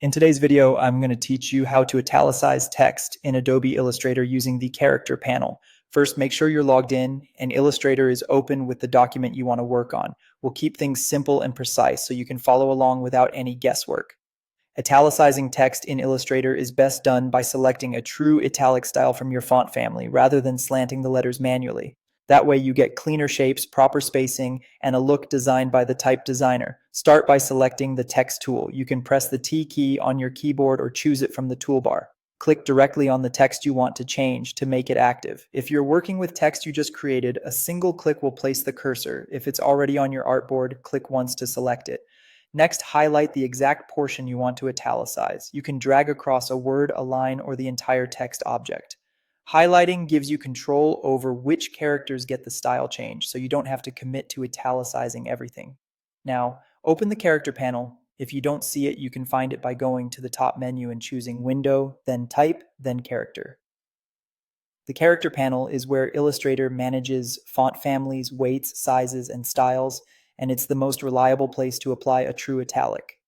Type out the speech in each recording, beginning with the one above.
In today's video, I'm going to teach you how to italicize text in Adobe Illustrator using the character panel. First, make sure you're logged in and Illustrator is open with the document you want to work on. We'll keep things simple and precise so you can follow along without any guesswork. Italicizing text in Illustrator is best done by selecting a true italic style from your font family rather than slanting the letters manually. That way you get cleaner shapes, proper spacing, and a look designed by the type designer. Start by selecting the text tool. You can press the T key on your keyboard or choose it from the toolbar. Click directly on the text you want to change to make it active. If you're working with text you just created, a single click will place the cursor. If it's already on your artboard, click once to select it. Next, highlight the exact portion you want to italicize. You can drag across a word, a line, or the entire text object. Highlighting gives you control over which characters get the style change, so you don't have to commit to italicizing everything. Now, open the character panel. If you don't see it, you can find it by going to the top menu and choosing Window, then Type, then Character. The character panel is where Illustrator manages font families, weights, sizes, and styles, and it's the most reliable place to apply a true italic.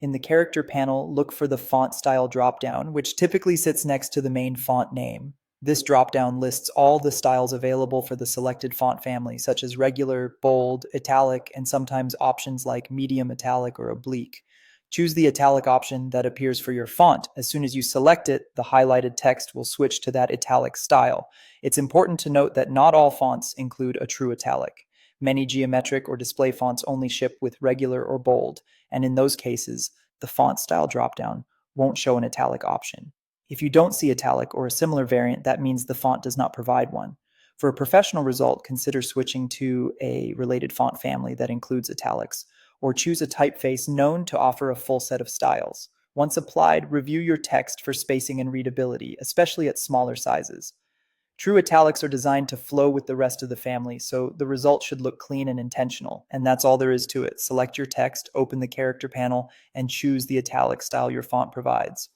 In the character panel, look for the font style dropdown, which typically sits next to the main font name. This dropdown lists all the styles available for the selected font family, such as regular, bold, italic, and sometimes options like medium italic or oblique. Choose the italic option that appears for your font. As soon as you select it, the highlighted text will switch to that italic style. It's important to note that not all fonts include a true italic. Many geometric or display fonts only ship with regular or bold, and in those cases, the font style dropdown won't show an italic option. If you don't see italic or a similar variant, that means the font does not provide one. For a professional result, consider switching to a related font family that includes italics, or choose a typeface known to offer a full set of styles. Once applied, review your text for spacing and readability, especially at smaller sizes. True italics are designed to flow with the rest of the family, so the result should look clean and intentional. And that's all there is to it. Select your text, open the character panel, and choose the italic style your font provides.